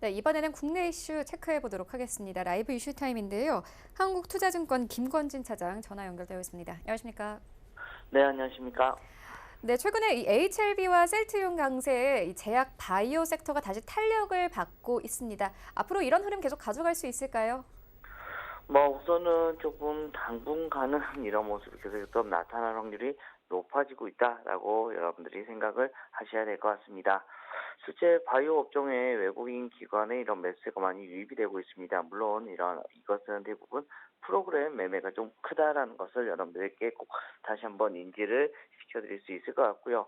네, 이번에는 국내 이슈 체크해 보도록 하겠습니다. 라이브 이슈 타임인데요. 한국투자증권 김권진 차장 전화 연결되어 있습니다. 안녕하십니까? 네, 안녕하십니까? 네, 최근에 이 HLB와 셀트리온 강세의 이 제약 바이오 섹터가 다시 탄력을 받고 있습니다. 앞으로 이런 흐름 계속 가져갈 수 있을까요? 우선은 조금 당분간은 이런 모습이 계속 좀 나타날 확률이 높아지고 있다라고 여러분들이 생각을 하셔야 될 것 같습니다. 실제 바이오 업종에 외국인 기관의 이런 매수세가 많이 유입이 되고 있습니다. 물론 이것은 대부분 프로그램 매매가 좀 크다라는 것을 여러분들에게 꼭 다시 한번 인지를 시켜드릴 수 있을 것 같고요.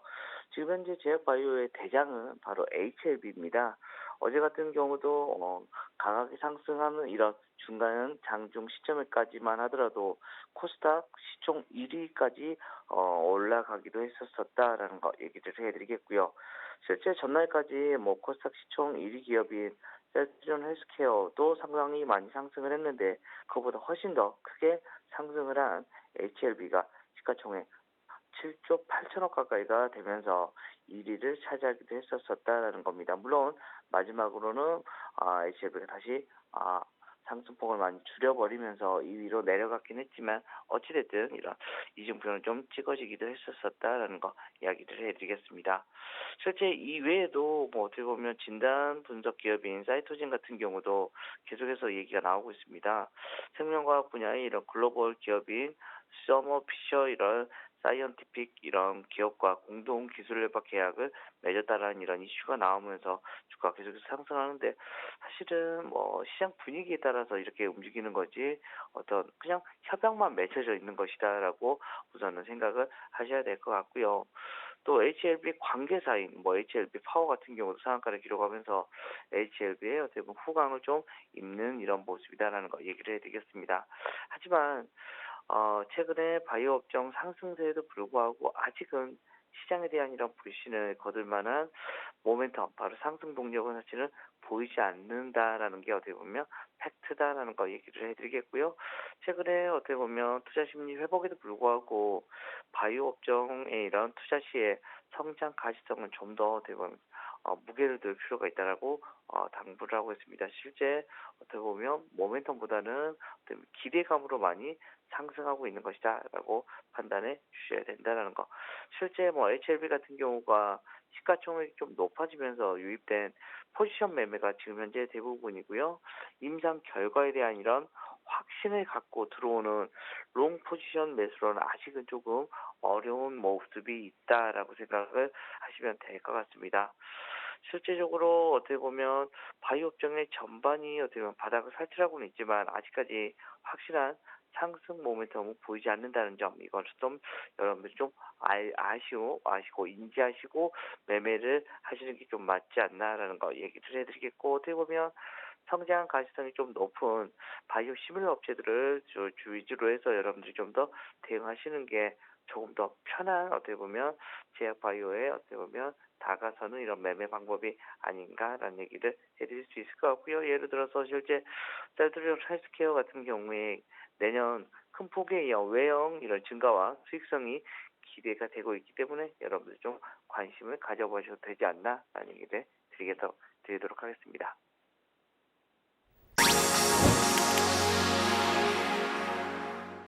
지금 현재 제약 바이오의 대장은 바로 HLB입니다. 어제 같은 경우도 강하게 상승하는 이런 중간 장중 시점에까지만 하더라도 코스닥 시총 1위까지 올라가기도 했었다라는 거 얘기를 해드리겠고요. 실제 전날까지 코스닥 시총 1위 기업인 셀트리온 헬스케어도 상당히 많이 상승을 했는데 그보다 훨씬 더 크게 상승을 한 HLB가 시가총액 7조 8천억 가까이가 되면서 1위를 차지하기도 했었다라는 겁니다. 물론 마지막으로는 HLB가 다시 상승폭을 많이 줄여버리면서 2위로 내려갔긴 했지만 어찌됐든 이런 이중표는 좀 찍어지기도 했었다라는 거 이야기를 해드리겠습니다. 실제 이외에도 어떻게 보면 진단 분석 기업인 사이토진 같은 경우도 계속해서 얘기가 나오고 있습니다. 생명과학 분야의 이런 글로벌 기업인 서머 피셔 이런 사이언티픽 이런 기업과 공동 기술 협약 계약을 맺었다라는 이런 이슈가 나오면서 주가가 계속해서 상승하는데 사실은 시장 분위기에 따라서 이렇게 움직이는 거지 어떤 그냥 협약만 맺혀져 있는 것이다라고 우선은 생각을 하셔야 될 것 같고요. 또 HLB 관계사인 HLB 파워 같은 경우도 상한가를 기록하면서 HLB의 어떻게 보면 후광을 좀 입는 이런 모습이다라는 거 얘기를 해드리겠습니다. 하지만 최근에 바이오 업종 상승세에도 불구하고 아직은 시장에 대한 이런 불신을 거둘 만한 모멘텀, 바로 상승 동력은 사실은 보이지 않는다라는 게 어떻게 보면 팩트다라는 거 얘기를 해드리겠고요. 최근에 어떻게 보면 투자 심리 회복에도 불구하고 바이오 업종의 이런 투자 시에 성장 가시성은 좀 더 어떻게 보면 무게를 둘 필요가 있다라고 당부를 하고 있습니다. 실제 어떻게 보면 모멘텀보다는 어떻게 보면 기대감으로 많이 상승하고 있는 것이다라고 판단해 주셔야 된다는 거. 실제 HLB 같은 경우가 시가총액이 좀 높아지면서 유입된 포지션 매매가 지금 현재 대부분이고요. 임상 결과에 대한 이런 확신을 갖고 들어오는 롱 포지션 매수로는 아직은 조금 어려운 모습이 있다라고 생각을 하시면 될 것 같습니다. 실제적으로 어떻게 보면 바이오 업종의 전반이 어떻게 보면 바닥을 살출하고는 있지만 아직까지 확실한 상승 모멘텀은 보이지 않는다는 점, 이걸 좀 여러분들이 좀 아시고 인지하시고 매매를 하시는 게 좀 맞지 않나라는 거 얘기를 해드리겠고, 어떻게 보면 성장 가시성이 좀 높은 바이오 시밀러 업체들을 주 위주로 해서 여러분들이 좀 더 대응하시는 게 조금 더 편한 어떻게 보면 제약 바이오에 어떻게 보면 다가서는 이런 매매 방법이 아닌가라는 얘기를 해드릴 수 있을 것 같고요. 예를 들어서 실제 셀트리온 헬스케어 같은 경우에 내년 큰 폭의 외형 이런 증가와 수익성이 기대가 되고 있기 때문에 여러분들 좀 관심을 가져보셔도 되지 않나라는 얘기를 드리도록 하겠습니다.